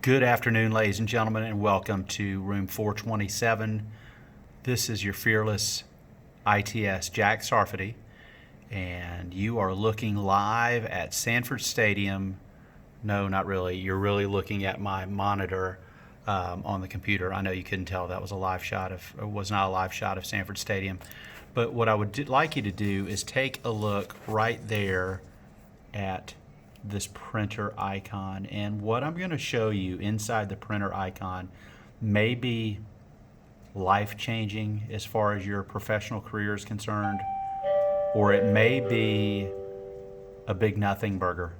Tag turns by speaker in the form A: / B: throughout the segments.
A: Good afternoon, ladies and gentlemen, and welcome to room 427. This is your fearless ITS, Jack Sarfati, and you are looking live at Sanford Stadium. No, not really. You're really looking at my monitor on the computer. I know you couldn't tell that was not a live shot of Sanford Stadium. But what I would like you to do is take a look right there at this printer icon, and what I'm going to show you inside the printer icon may be life-changing as far as your professional career is concerned, or it may be a big nothing burger.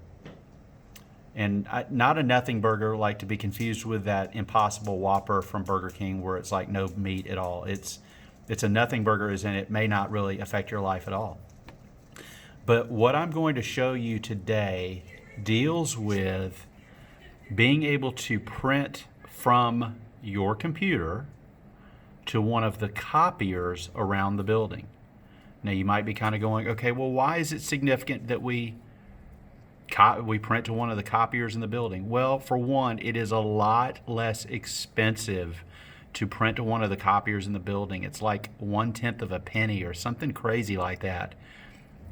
A: And not a nothing burger like to be confused with that Impossible Whopper from Burger King where it's like no meat at all. It's a nothing burger, as in it may not really affect your life at all. But what I'm going to show you today deals with being able to print from your computer to one of the copiers around the building. Now you might be kind of going, okay, well, why is it significant that we print to one of the copiers in the building? Well, for one, it is a lot less expensive to print to one of the copiers in the building. It's like 1/10 of a penny or something crazy like that,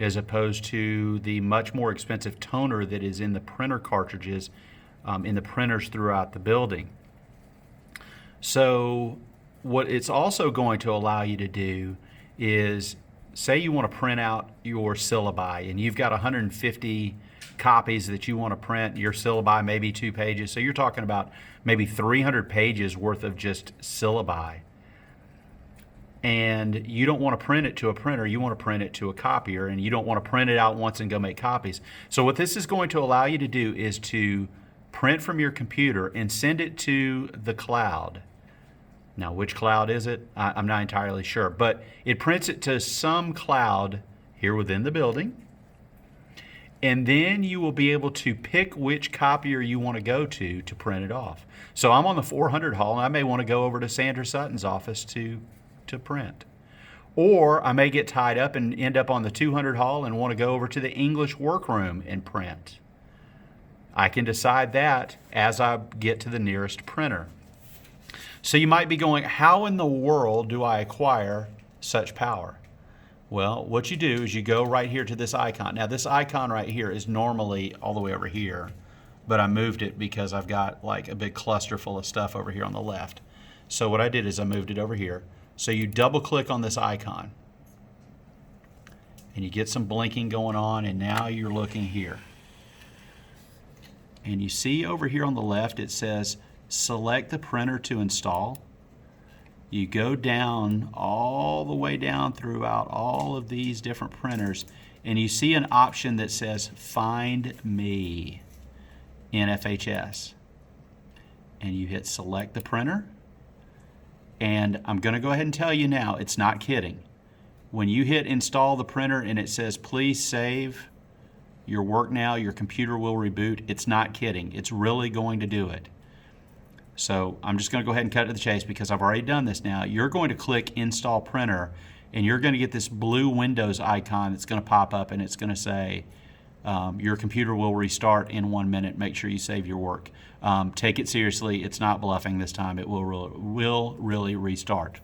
A: as opposed to the much more expensive toner that is in the printer cartridges in the printers throughout the building. So what it's also going to allow you to do is, say you want to print out your syllabi and you've got 150 copies that you want to print. Your syllabi may be 2 pages, so you're talking about maybe 300 pages worth of just syllabi. And you don't want to print it to a printer, you want to print it to a copier, and you don't want to print it out once and go make copies. So what this is going to allow you to do is to print from your computer and send it to the cloud. Now, which cloud is it? I'm not entirely sure, but it prints it to some cloud here within the building. And then you will be able to pick which copier you want to go to print it off. So I'm on the 400 hall, and I may want to go over to Sandra Sutton's office to print. Or I may get tied up and end up on the 200 hall and want to go over to the English workroom and print. I can decide that as I get to the nearest printer. So you might be going, how in the world do I acquire such power? Well, what you do is you go right here to this icon. Now this icon right here is normally all the way over here, but I moved it because I've got like a big cluster full of stuff over here on the left. So what I did is I moved it over here. So you double click on this icon and you get some blinking going on, and now you're looking here. And you see over here on the left it says select the printer to install. You go down all the way down throughout all of these different printers, and you see an option that says FindMe NFHS. And you hit select the printer. And I'm going to go ahead and tell you now, it's not kidding. When you hit install the printer and it says please save your work now, your computer will reboot, it's not kidding. It's really going to do it. So I'm just going to go ahead and cut to the chase because I've already done this now. You're going to click install printer, and you're going to get this blue Windows icon that's going to pop up, and it's going to say your computer will restart in 1 minute. Make sure you save your work. Take it seriously. It's not bluffing this time. It will really restart.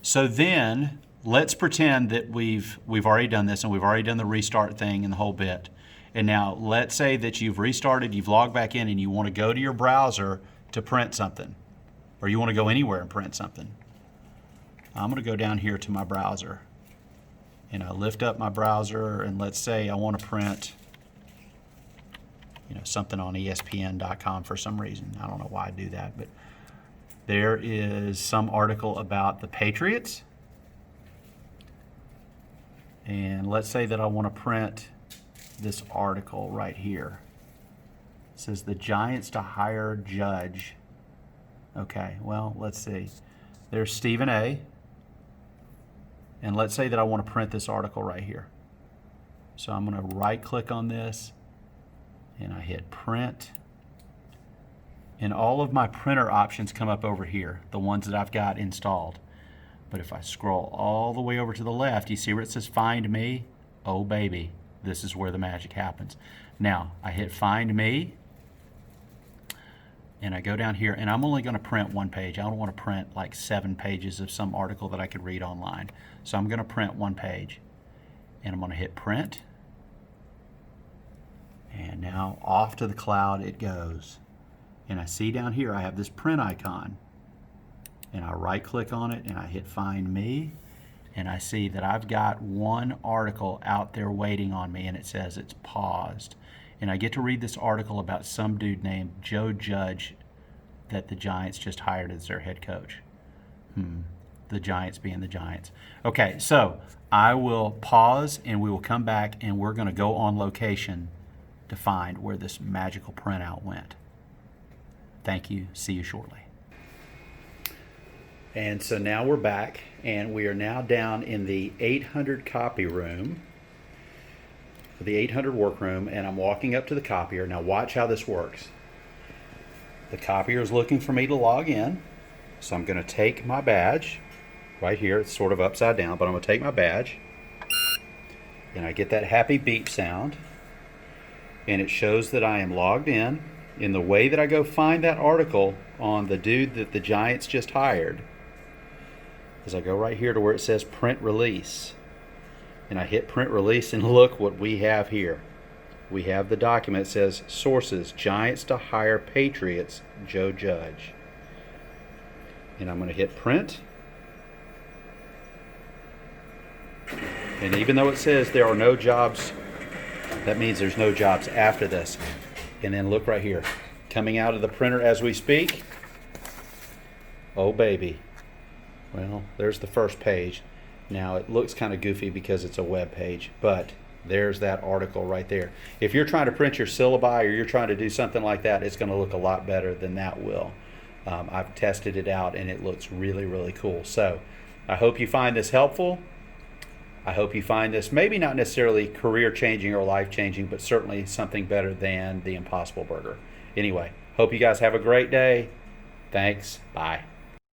A: So then let's pretend that we've already done this and we've already done the restart thing and the whole bit. And now let's say that you've restarted, you've logged back in, and you want to go to your browser to print something, or you want to go anywhere and print something. I'm going to go down here to my browser, and I lift up my browser, and let's say I want to print something on ESPN.com for some reason. I don't know why I do that, but there is some article about the Patriots. And let's say that I want to print this article right here. It says the Giants to hire Judge. Okay, well, let's see. There's Stephen A. And let's say that I want to print this article right here. So I'm going to right click on this and I hit print. And all of my printer options come up over here, the ones that I've got installed. But if I scroll all the way over to the left, you see where it says Find Me? Oh baby, this is where the magic happens. Now, I hit Find Me. and I go down here, and I'm only going to print one page. I don't want to print like 7 pages of some article that I could read online. So I'm going to print one page, and I'm going to hit print. And now off to the cloud it goes. And I see down here I have this print icon. And I right click on it and I hit Find Me. And I see that I've got one article out there waiting on me, and it says it's paused. And I get to read this article about some dude named Joe Judge that the Giants just hired as their head coach. The Giants being the Giants. Okay, so I will pause and we will come back and we're going to go on location to find where this magical printout went. Thank you. See you shortly. And so now we're back, and we are now down in the 800 copy room, the 800 workroom, and I'm walking up to the copier. Now watch how this works. The copier is looking for me to log in, so I'm going to take my badge right here. It's sort of upside down, but I'm going to take my badge, and I get that happy beep sound, and it shows that I am logged in. In the way that I go find that article on the dude that the Giants just hired, is I go right here to where it says print release, and I hit print release, and look what we have here. We have the document that says sources, Giants to hire Patriots, Joe Judge. And I'm going to hit print. And even though it says there are no jobs, that means there's no jobs after this. And then look right here, coming out of the printer as we speak. Oh baby. Well, there's the first page. Now it looks kind of goofy because it's a web page, but there's that article right there. If you're trying to print your syllabi or you're trying to do something like that, it's going to look a lot better than that will. I've tested it out and it looks really, really cool. So I hope you find this helpful. I hope you find this maybe not necessarily career changing or life changing, but certainly something better than the Impossible Burger. Anyway, hope you guys have a great day. Thanks. Bye.